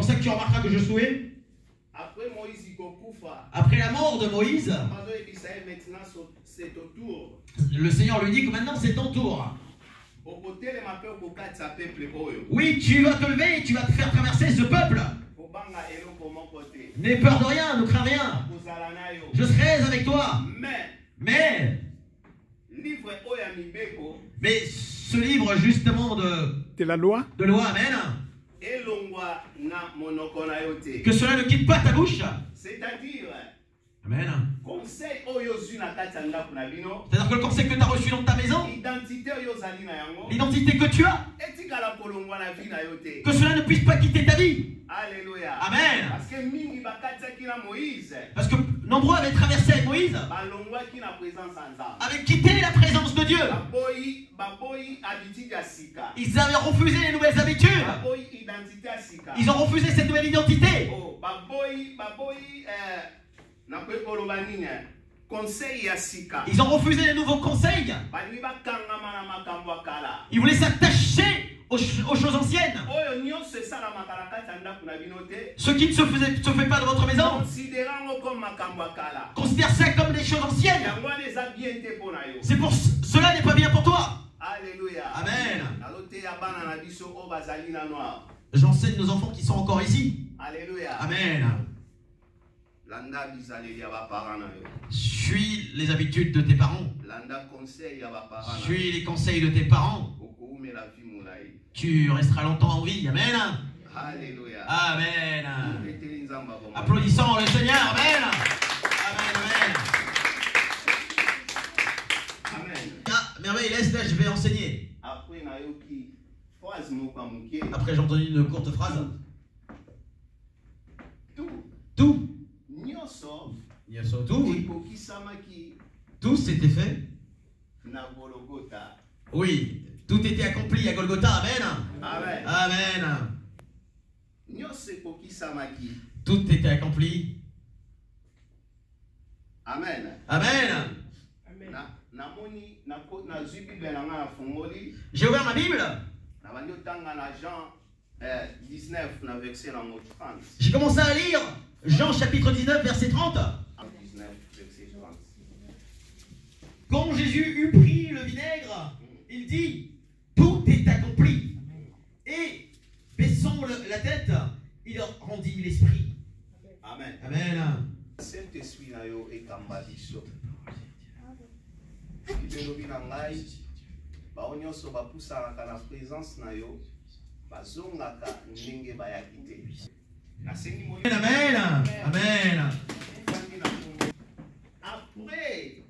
pour ça que tu remarqueras que Josué, après la mort de Moïse, le Seigneur lui dit que maintenant c'est ton tour. Oui, tu vas te lever et tu vas te faire traverser ce peuple. N'aie peur de rien, ne crains rien. Je serai avec toi. Mais ce livre justement de la loi, amen, que cela ne quitte pas ta bouche. C'est-à-dire, amen. C'est-à-dire que le conseil que tu as reçu dans ta maison, l'identité que tu as, que cela ne puisse pas quitter ta vie. Alléluia. Amen. Parce que nombreux avaient traversé avec Moïse, avaient quitté la présence de Dieu. Ils avaient refusé les nouvelles habitudes. Ils ont refusé cette nouvelle identité. Ils ont refusé les nouveaux conseils. Ils voulaient s'attacher aux choses anciennes. Ce qui ne se fait pas dans votre maison, considère ça comme des choses anciennes. C'est pour cela n'est pas bien pour toi. Alléluia. Amen. J'enseigne nos enfants qui sont encore ici. Alléluia. Amen. Suis les habitudes de tes parents. Suis les conseils de tes parents. Tu resteras longtemps en vie. Amen. Alléluia. Amen. Applaudissons le Seigneur. Amen. Amen. Amen. Ah, merveille, laisse là, je vais enseigner. Après, j'ai entendu une courte phrase. Tout. Tout s'était fait. Oui, tout était accompli à Golgotha. Amen. Amen. Amen. Tout était accompli. Amen. Amen. J'ai ouvert ma Bible. J'ai commencé à lire Jean chapitre 19 verset 30. Quand Jésus eut pris le vinaigre, il dit, tout est accompli. Et baissant la tête, il rendit l'esprit. Amen. Amen. Saint-Esprit na yo ekamba biso. Baonyonso bapusaka na présence na yo bazongaka ndenge bayaki te. Amen. Amen. Après,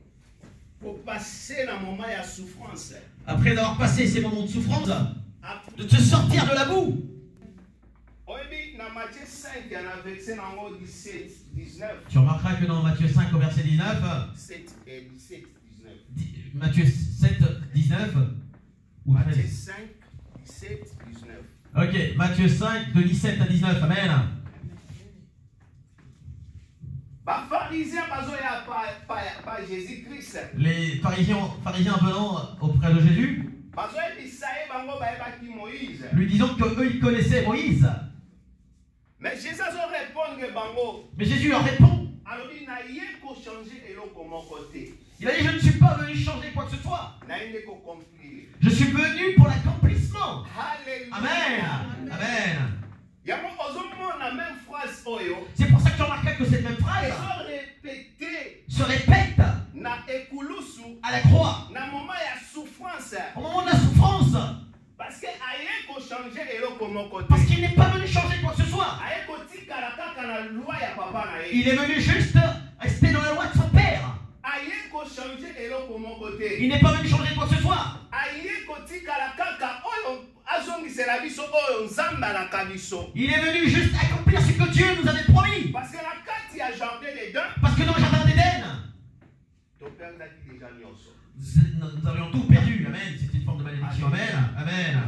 pour passer dans moment de souffrance. Après avoir passé ces moments de souffrance, de te sortir de la boue. Dans Matthieu 5, il y a un verset dans 17, 19. Tu remarqueras que dans Matthieu 5 au verset 19, 7 et 17, 19. Matthieu 7, 19 ou Matthieu 5, 17, 19. Ok, Matthieu 5, de 17 à 19. Amen. Les pharisiens venant auprès de Jésus, lui disant qu'eux ils connaissaient Moïse. Mais Jésus leur répond. Il a dit, je ne suis pas venu changer quoi que ce soit. Je suis venu pour l'accomplissement. Amen. Amen. C'est pour ça que tu remarques que cette même phrase se répète à la croix au moment de la souffrance. Parce qu'il n'est pas venu changer quoi que ce soit. Il est venu juste rester dans la loi de son père. Il n'est pas venu changer quoi que ce soit. Il est venu juste accomplir ce que Dieu nous avait promis. Parce que dans le jardin d'Éden, nous avions tout perdu. Amen. C'est une forme de malédiction. Amen. Amen.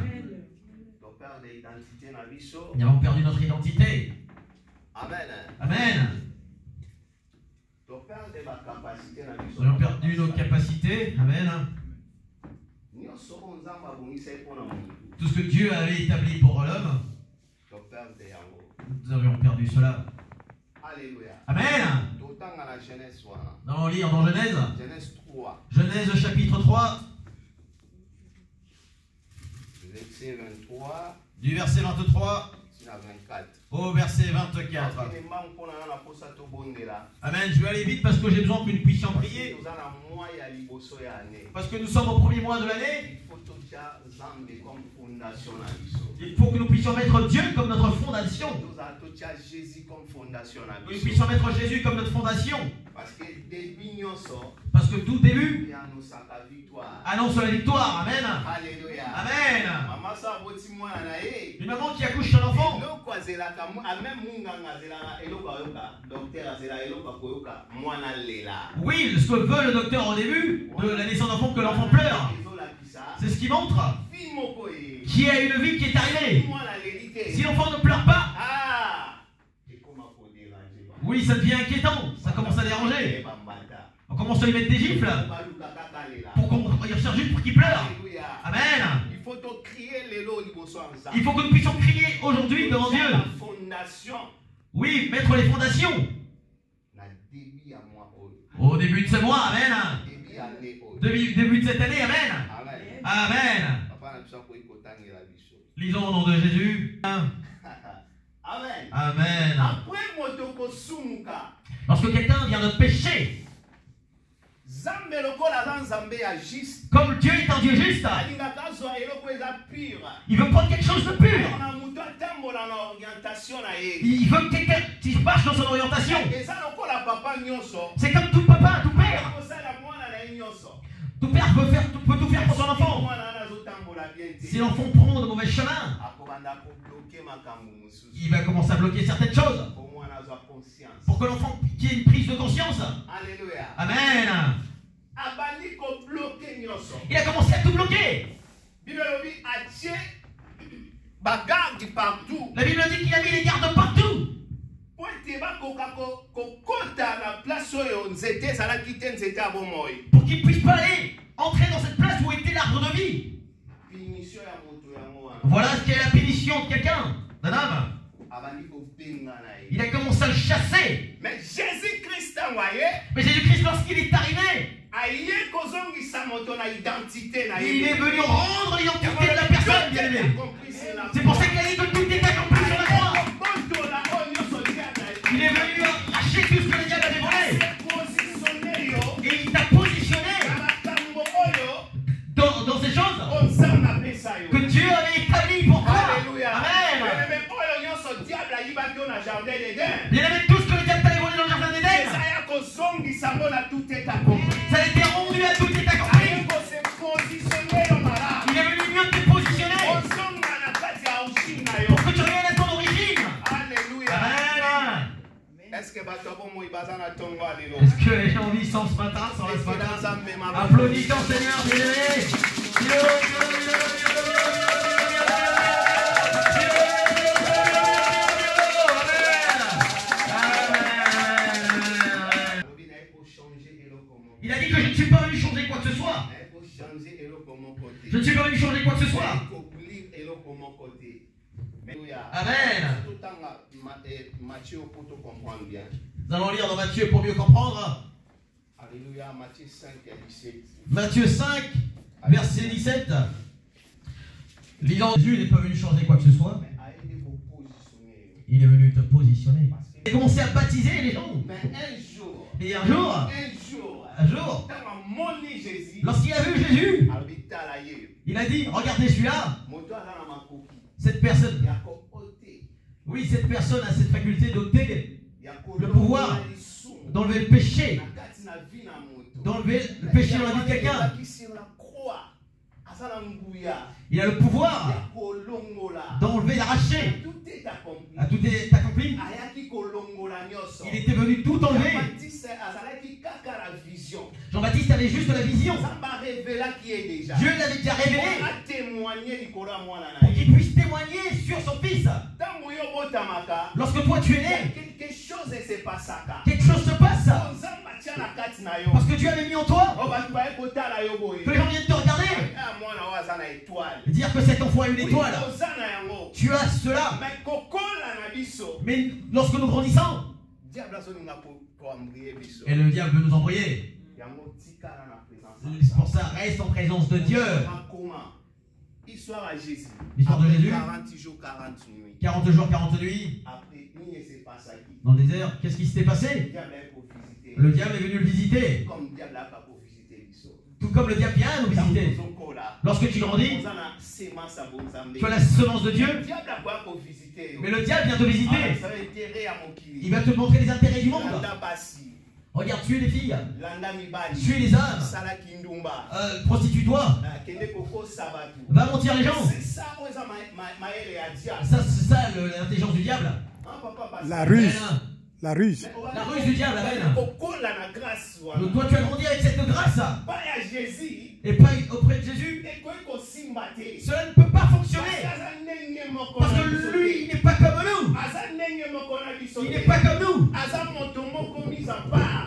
Nous avons perdu notre identité. Amen. Amen. Nous avons perdu nos capacités. Amen. Tout ce que Dieu avait établi pour l'homme, Nous aurions perdu cela. Alléluia. Amen. D'autant à la Genèse, voilà. Nous allons lire dans Genèse. Genèse 3, Genèse chapitre 3, verset 23 du verset 23 à 24. au verset 24. Amen. Amen. Je vais aller vite parce que j'ai besoin que nous puissions prier. Parce que nous sommes au premier mois de l'année. Il faut que nous puissions mettre Dieu comme notre fondation. Que nous puissions mettre Jésus comme notre fondation. Parce que tout début annonce la victoire. Amen. Alléluia. Amen. Une maman qui accouche son enfant. Oui, ce que veut le docteur au début de la naissance d'enfant, que l'enfant pleure. C'est ce qui montre qu'il y a une vie qui est arrivée. Si l'enfant ne pleure pas, oui, ça devient inquiétant. Ça commence à déranger. On commence à lui mettre des gifles pour qu'on cherche juste pour qu'il pleure. Amen. Il faut que nous puissions crier aujourd'hui devant Dieu. Oui, mettre les fondations. Au début de ce mois, amen. Début de cette année, amen. Amen. Lisons au nom de Jésus. Amen. Lorsque quelqu'un vient de pécher, comme Dieu est un Dieu juste, il veut prendre quelque chose de pur. Il veut quelqu'un qui marche dans son orientation. C'est comme tout papa, tout père. Tout père peut tout faire pour son enfant. Si l'enfant prend de mauvais chemins, il va commencer à bloquer certaines choses. Pour que l'enfant qui ait une prise de conscience. Amen. Il a commencé à tout bloquer. La Bible dit qu'il a mis les gardes partout. Pour qu'il ne puisse pas aller entrer dans cette place où était l'arbre de vie. Voilà ce qu'est la pénition de quelqu'un, d'un homme. Il a commencé à le chasser. Mais Jésus-Christ, lorsqu'il est arrivé, il est venu rendre l'identité de la personne, bien aimé. C'est pour ça qu'il a dit que tout est accompli sur la croix. Il est venu arracher tout ce que le diable avait volé. Et il t'a positionné dans ces choses que Dieu avait établies pour toi. Amen. Bien aimé, tout ce que le diable t'avait volé dans le jardin d'Éden, ça a été rendu à tout est accompli. Il est venu mieux te positionner pour que tu reviennes à ton origine. Amen. Est-ce que les gens vivent sans ce matin, sans ce matin? Applaudis ton Seigneur, bien-aimé. Il a dit que je ne suis pas venu changer quoi que ce soit. Je ne suis pas venu changer quoi que ce soit. Amen. Nous allons lire dans Matthieu pour mieux comprendre. Alléluia, Matthieu 5 et 17. Matthieu 5, verset 17. Lisant, Jésus n'est pas venu changer quoi que ce soit. Il est venu te positionner. Il a commencé à baptiser les gens. Et un jour, lorsqu'il a vu Jésus, il a dit, regardez celui-là, cette personne. Oui, cette personne a cette faculté d'ôter le pouvoir, d'enlever le péché, d'enlever le péché dans la vie de quelqu'un. Il a le pouvoir d'enlever, d'arracher. Tout est accompli. Il était venu tout enlever. Jean-Baptiste avait juste la vision. Dieu l'avait déjà révélé pour qu'il puisse témoigner sur son fils. Lorsque toi tu es né, quelque chose se passe. Parce que Dieu avait mis en toi que les gens viennent te regarder et dire que cet enfant a une étoile. Tu as cela. Mais lorsque nous grandissons, et le diable veut nous embrouiller. C'est pour ça, reste en présence de Dieu. L'histoire de Jésus. 40 jours, 40 nuits. Dans le désert, qu'est-ce qui s'était passé? Le diable est venu le visiter. Tout comme le diable vient nous visiter. Lorsque tu grandis, tu as la semence de Dieu. Mais le diable vient te visiter. Il va te montrer les intérêts du monde. Regarde, tuer les filles, tuer les âmes, prostitue-toi, va mentir les gens. Ça, c'est ça l'intelligence du diable. La ruse. La ruse. La ruse du diable, amen. Donc toi, tu as grandi avec cette grâce. Et pas auprès de Jésus. Cela ne peut pas fonctionner. Parce que lui, il n'est pas comme nous. Il n'est pas comme nous.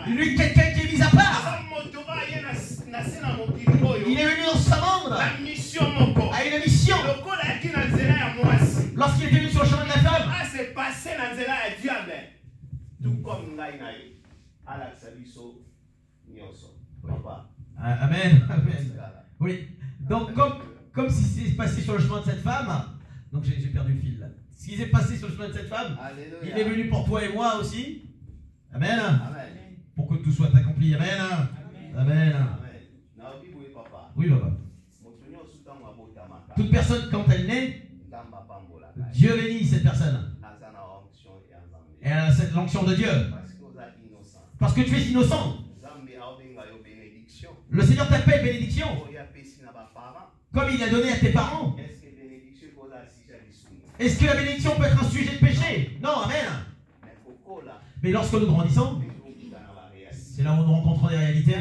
Lui, quelqu'un qui est mis à part. Il est venu dans ce monde à une mission. Lorsqu'il était venu sur le chemin de la femme, amen. Oui. Donc, comme si c'était passé sur le chemin de cette femme, donc j'ai perdu le fil là. Ce qui s'est passé sur le chemin de cette femme, il est venu pour toi et moi aussi. Amen. Pour que tout soit accompli. Amen. Amen. Oui, papa. Toute personne, quand elle naît, Dieu bénit cette personne. Et elle a cette l'onction de Dieu. Parce que tu es innocent. Le Seigneur t'appelle bénédiction. Comme il a donné à tes parents. Est-ce que la bénédiction peut être un sujet de péché? Non, amen. Mais lorsque nous grandissons, c'est là où nous rencontrons des réalités.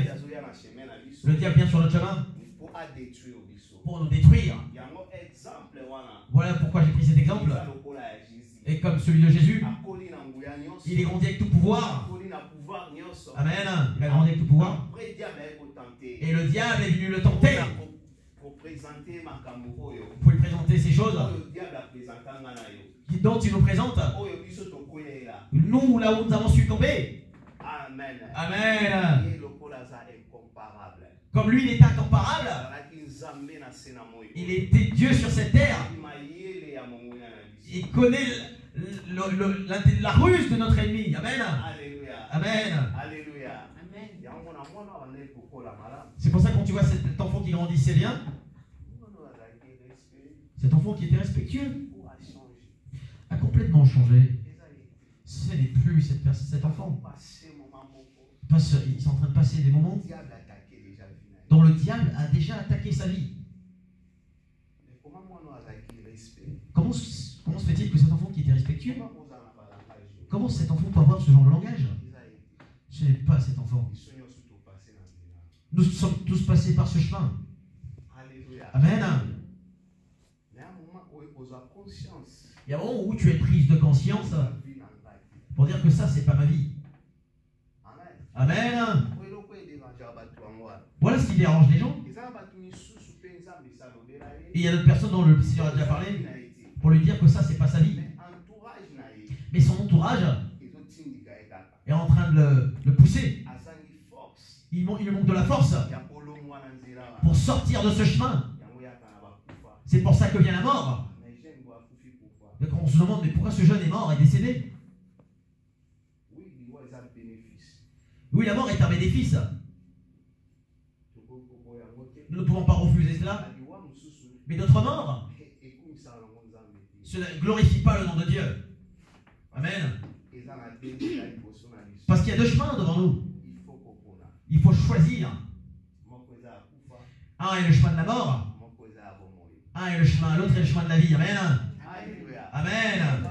Le diable vient sur notre chemin pour nous détruire. Voilà pourquoi j'ai pris cet exemple. Et comme celui de Jésus, il est grandi avec tout pouvoir. Amen. Il a grandi avec tout pouvoir. Et le diable est venu le tenter pour lui présenter ces choses dont il nous présente. Nous, là où nous avons succombé. Amen. Comme lui, il est incomparable. Il était Dieu sur cette terre. Il connaît la ruse de notre ennemi. Amen. Amen. C'est pour ça que quand tu vois cet enfant qui grandissait bien, cet enfant qui était respectueux a complètement changé. Ce n'est plus cet enfant. Ils sont en train de passer des moments dont le diable a déjà attaqué sa vie. Comment se fait-il que cet enfant qui était respectueux, comment cet enfant peut avoir ce genre de langage? Ce n'est pas cet enfant. Nous sommes tous passés par ce chemin. Amen. Il y a un moment où tu es prise de conscience pour dire que ça, c'est pas ma vie. Amen. Voilà ce qui dérange les gens. Et il y a d'autres personnes dont le Seigneur a déjà parlé pour lui dire que ça, c'est pas sa vie. Mais son entourage est en train de le pousser. Il lui manque de la force pour sortir de ce chemin. C'est pour ça que vient la mort. Et quand on se demande, mais pourquoi ce jeune est mort, est décédé? Oui, la mort est un bénéfice. Nous ne pouvons pas refuser cela. Mais d'autres morts, cela ne glorifie pas le nom de Dieu. Amen. Parce qu'il y a deux chemins devant nous. Il faut choisir. Un est le chemin de la mort. Un est le chemin, l'autre est le chemin de la vie. Amen. Amen.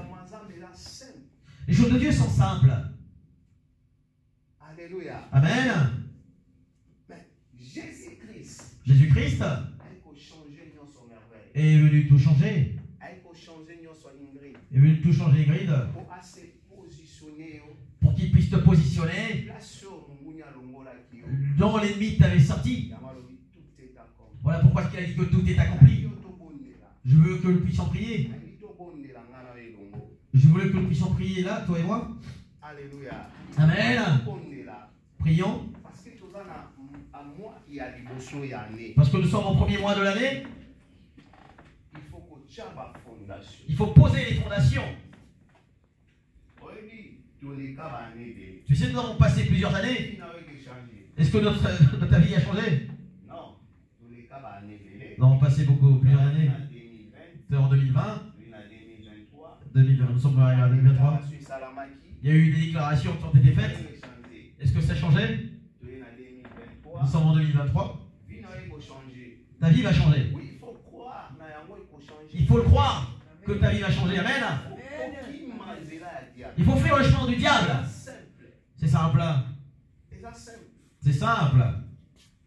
Les choses de Dieu sont simples. Amen. Jésus-Christ est venu tout changer. Est venu tout changer, Ingrid, pour qu'il puisse te positionner dont l'ennemi t'avait sorti. Voilà pourquoi il a dit que tout est accompli. Je veux que nous puissions prier. Je voulais que nous puissions prier là, toi et moi. Alléluia. Amen. Prions. Parce que nous sommes au premier mois de l'année. Il faut poser les fondations. Tu sais, nous avons passé plusieurs années. Est-ce que notre vie a changé? Non. Nous avons passé plusieurs années. C'est en 2020. 2020, nous sommes arrivés à 2023. Il y a eu des déclarations qui ont été faites. Est-ce que ça a changé? Nous sommes en 2023. Ta vie va changer. Il faut le croire que ta vie va changer. Amen. Il faut fuir le chemin du diable. C'est simple. C'est simple.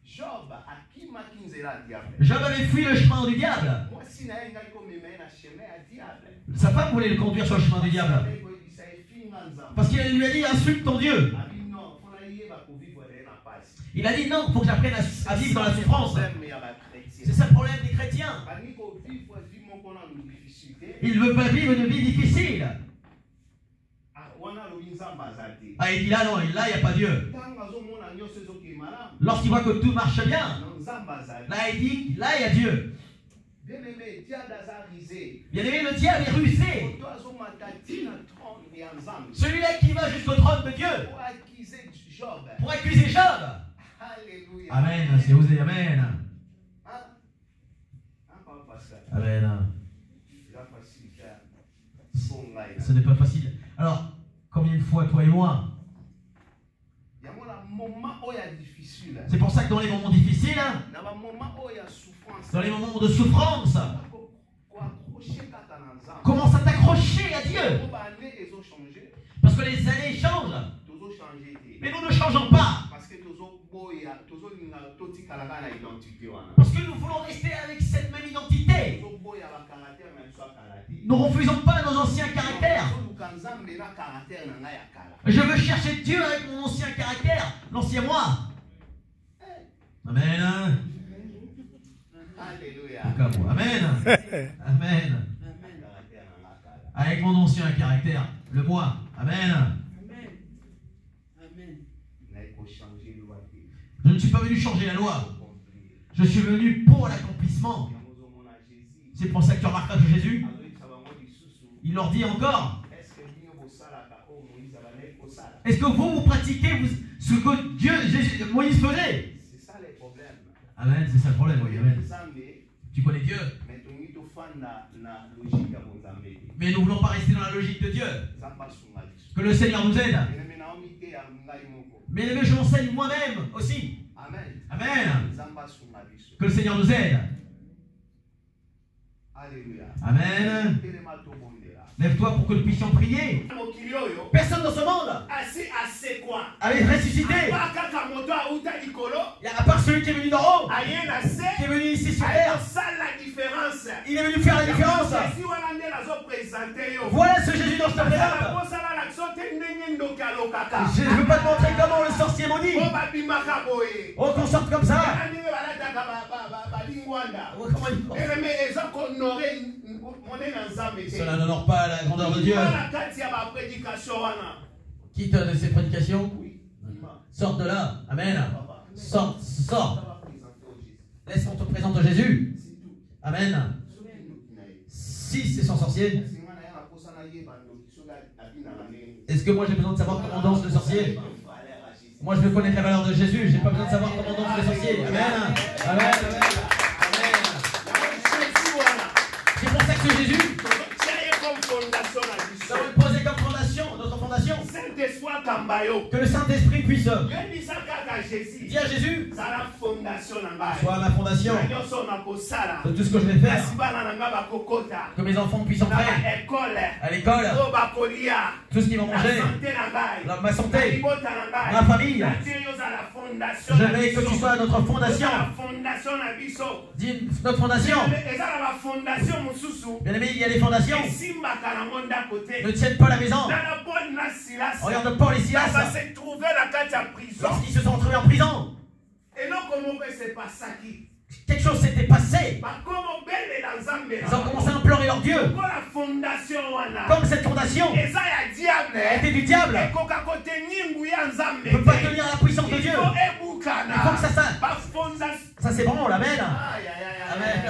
Job avait fui le chemin du diable. Sa femme voulait le conduire sur le chemin du diable. Parce qu'il lui a dit, insulte ton Dieu. Il a dit non, il faut que j'apprenne à vivre dans la souffrance. C'est ça le problème des chrétiens. Ils ne veulent pas vivre une vie difficile. Ah, il dit là, non, là, il n'y a pas Dieu. Lorsqu'il voit que tout marche bien, là, il dit, là, il y a Dieu. Bien aimé, le diable est rusé. Celui-là qui va jusqu'au trône de Dieu pour accuser Job. Amen, c'est osé, amen. Amen. Ce n'est pas facile. Alors, combien de fois, toi et moi? C'est pour ça que dans les moments difficiles, dans les moments de souffrance, commence à t'accrocher à Dieu. Parce que les années changent. Mais nous ne changeons pas. Parce que nous voulons rester avec cette même identité. Nous ne refusons pas nos anciens caractères. Je veux chercher Dieu avec mon ancien caractère, l'ancien moi. Amen. Amen. Amen. Avec mon ancien caractère, le moi. Amen. Je ne suis pas venu changer la loi. Je suis venu pour l'accomplissement. C'est pour ça que tu remarqueras que Jésus, il leur dit encore, est-ce que vous pratiquez ce que Dieu, Moïse faisait? Amen, c'est ça le problème. Oui, amen. Tu connais Dieu. Mais nous ne voulons pas rester dans la logique de Dieu. Que le Seigneur nous aide. Mais je m'enseigne moi-même aussi. Amen. Que le Seigneur nous aide. Amen. Lève-toi pour que nous puissions prier. Personne dans ce monde avait ressuscité. À part celui qui est venu d'en haut, qui est venu ici sur terre. Il est venu faire la différence. Voilà ce Jésus dont je te présente. Je ne veux pas te montrer comment le sorcier maudit. Oh, qu'on sorte comme ça. Cela n'honore pas la grandeur de Dieu. Quitte de ces prédications. Sors de là. Amen. Sors. Laisse-moi te présenter Jésus. Amen. Si c'est son sorcier. Est-ce que moi j'ai besoin de savoir comment danse le sorcier? Moi je veux connaître la valeur de Jésus. J'ai pas besoin de savoir comment danse le sorcier. Amen. Amen. C'est pour ça que ce Jésus, nous avons posé comme fondation, notre fondation, que le Saint-Esprit puisse dire à Jésus, sois ma fondation de tout ce que je vais faire, que mes enfants puissent entrer à l'école, tout ce qu'ils vont manger, ma santé, ma famille. Je veux que tu sois notre fondation. Dis notre fondation. Bien aimé, il y a des fondations ne tiennent pas la maison. Regarde Paul et Silas lorsqu'ils se sont retrouvés en prison. quelque chose s'était passé. Ils ont commencé à implorer leur Dieu. Comme cette fondation était du diable. Ne peut pas tenir la puissance de Dieu. Il faut que ça s'ébranle. Amen. Amen.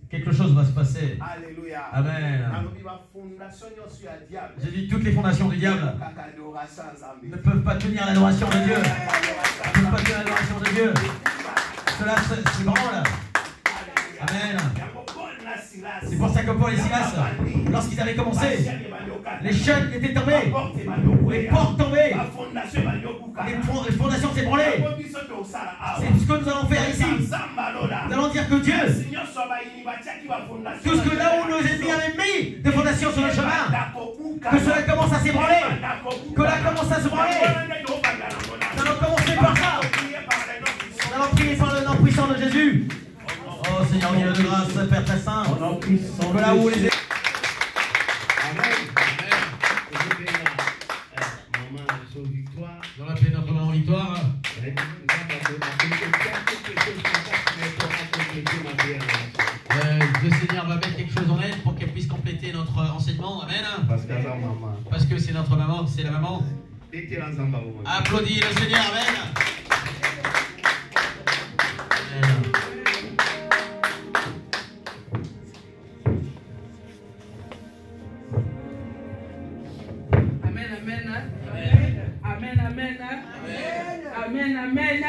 Quelque chose va se passer. Alléluia. Amen. J'ai dit toutes les fondations du diable ne peuvent pas tenir l'adoration de Dieu. Ne peuvent pas tenir l'adoration de Dieu. Cela s'ébranle. Amen. C'est pour ça que Paul et Silas, lorsqu'ils avaient commencé, les chaînes étaient tombées, les portes tombées, les fondations s'ébranlaient. C'est ce que nous allons faire ici. Nous allons dire que Dieu, tout ce que là où nos ennemis avaient mis des fondations sur le chemin, que cela commence à s'ébranler, que là commence à se branler. Nous allons commencer par ça. Nous allons prier par le nom puissant de Jésus. Oh Seigneur Dieu de grâce, Père très saint, que là où les... Dans la paix de notre maman Victoire. Le Seigneur va mettre quelque chose en elle pour qu'elle puisse compléter notre enseignement. Amen. Parce que c'est notre maman, c'est la maman. Applaudis le Seigneur. Amen. Amen, amen. Amen, amen.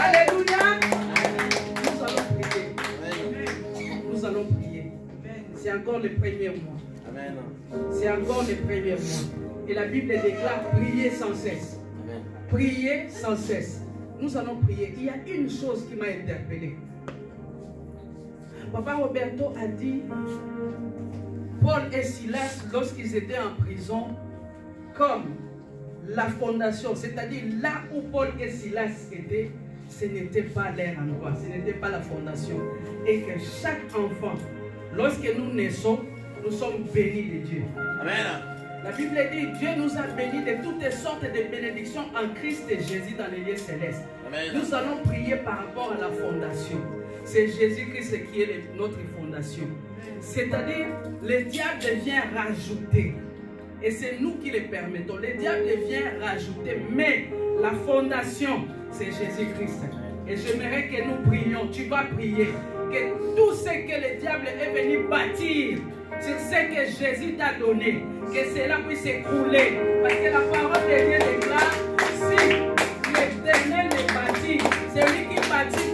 Alléluia. Nous allons prier. C'est encore le premier mois. C'est encore le premier mois. Et la Bible déclare prier sans cesse. Prier sans cesse. Nous allons prier. Il y a une chose qui m'a interpellé. Papa Roberto a dit, Paul et Silas, lorsqu'ils étaient en prison, comme la fondation, c'est-à-dire là où Paul et Silas étaient, ce n'était pas leur endroit, ce n'était pas la fondation. Et que chaque enfant, lorsque nous naissons, nous sommes bénis de Dieu. Amen. La Bible dit, Dieu nous a bénis de toutes sortes de bénédictions en Christ et Jésus dans les lieux célestes. Amen. Nous allons prier par rapport à la fondation. C'est Jésus-Christ qui est notre fondation. C'est-à-dire, le diable vient rajouter. Et c'est nous qui le permettons. Le diable vient rajouter. Mais la fondation, c'est Jésus-Christ. Et j'aimerais que nous prions. Tu vas prier. Que tout ce que le diable est venu bâtir sur ce que Jésus t'a donné, que cela puisse s'écrouler. Parce que la parole de Dieu déclare, si l'Éternel est bâti, celui qui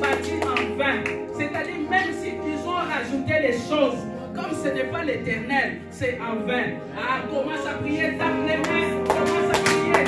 bâtit en vain. C'est-à-dire, même si ils ont rajouté les choses, comme ce n'est pas l'Éternel, c'est en vain. Ah, commence à prier, tape les mains, commence à prier.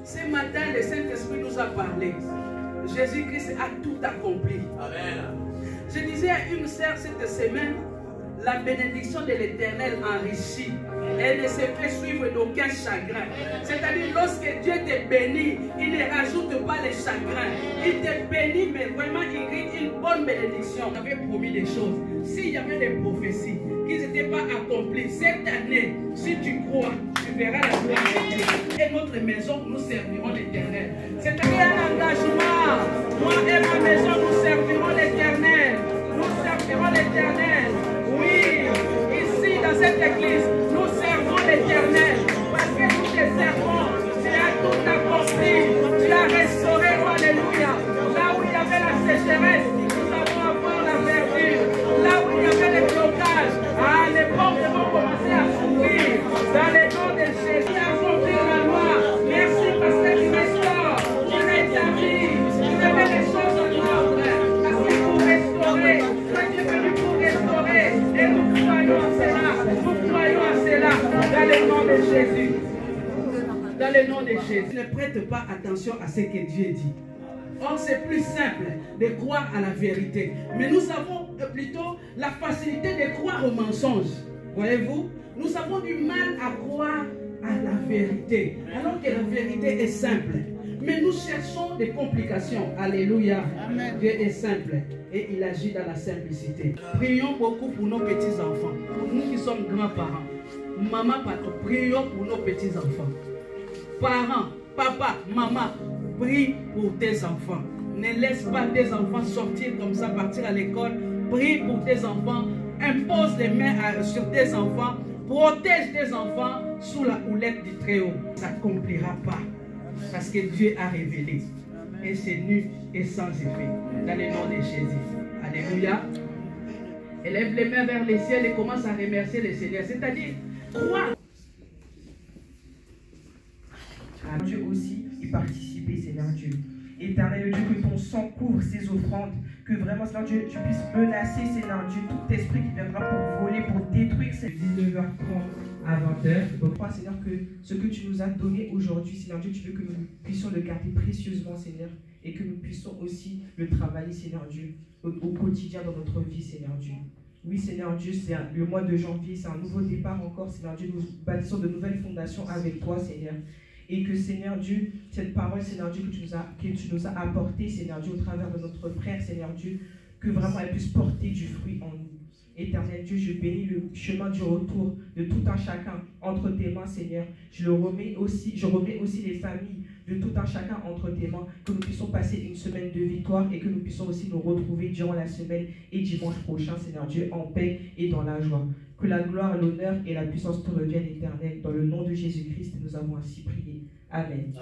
Ce matin, le Saint-Esprit nous a parlé. Jésus-Christ a tout accompli. Amen. Je disais à une sœur cette semaine, la bénédiction de l'Éternel enrichit. Elle ne se fait suivre d'aucun chagrin. C'est-à-dire, lorsque Dieu te bénit, il ne rajoute pas les chagrins. Il te bénit, mais vraiment, il rit une bonne bénédiction. Il avait promis des choses. S'il y avait des prophéties qui n'étaient pas accomplies, cette année, si tu crois, tu verras la gloire de Dieu. Et notre maison, nous servirons l'Éternel. C'est-à-dire un engagement. Moi et ma maison, nous servirons l'Éternel. Nous servirons l'Éternel. cette église. Nous servons l'Éternel. Parce que nous te servons. Tu as tout accompli. Tu as restauré, alléluia. Là où il y avait la sécheresse, nous allons avoir la verdure. Là où il y avait les blocages, les pauvres vont commencer à s'ouvrir. Dans le nom de Jésus, à accomplir la loi. Merci parce que tu restaures. Tu rétablis. Tu remets les choses en ordre. Parce que pour restaurer, toi tu es venu pour restaurer. Et nous croyons à cela. Nous croyons à cela. Dans le nom de Jésus. Dans le nom de Jésus. Ne prête pas attention à ce que Dieu dit. Or, c'est plus simple de croire à la vérité. Mais nous avons plutôt la facilité de croire au mensonge. Voyez-vous? Nous avons du mal à croire à la vérité. Alors que la vérité est simple. Mais nous cherchons des complications. Alléluia. Amen. Dieu est simple. Et il agit dans la simplicité. Prions beaucoup pour nos petits-enfants. Pour nous qui sommes grands-parents. Maman, papa, prions pour nos petits-enfants. Parents, papa, maman, prie pour tes enfants. Ne laisse pas tes enfants sortir comme ça, partir à l'école. Prie pour tes enfants. Impose les mains sur tes enfants. Protège tes enfants sous la houlette du Très-Haut. Ça n'accomplira pas. Parce que Dieu a révélé. Et c'est nu et sans effet. Dans le nom de Jésus. Alléluia. Élève les mains vers les ciels et commence à remercier le Seigneur. C'est-à-dire, croire. Dieu aussi y participer, Seigneur Dieu. Éternel Dieu, que ton sang couvre ces offrandes, que vraiment, Seigneur Dieu, tu puisses menacer, Seigneur Dieu, tout esprit qui viendra pour voler, pour détruire. C'est 19h30 à 20h. Je crois, Seigneur, que ce que tu nous as donné aujourd'hui, Seigneur Dieu, tu veux que nous puissions le garder précieusement, Seigneur, et que nous puissions aussi le travailler, Seigneur Dieu, au quotidien dans notre vie, Seigneur Dieu. Oui, Seigneur Dieu, c'est le mois de janvier, c'est un nouveau départ encore, Seigneur Dieu, nous bâtissons de nouvelles fondations avec toi, Seigneur. Et que, Seigneur Dieu, cette parole, Seigneur Dieu, que tu nous as apportée, Seigneur Dieu, au travers de notre frère, Seigneur Dieu, que vraiment elle puisse porter du fruit en nous. Éternel Dieu, je bénis le chemin du retour de tout un chacun entre tes mains, Seigneur. Je remets aussi les familles de tout un chacun entre tes mains, que nous puissions passer une semaine de victoire et que nous puissions aussi nous retrouver durant la semaine et dimanche prochain, Seigneur Dieu, en paix et dans la joie. Que la gloire, l'honneur et la puissance te reviennent éternels. Dans le nom de Jésus-Christ, nous avons ainsi prié. Amen.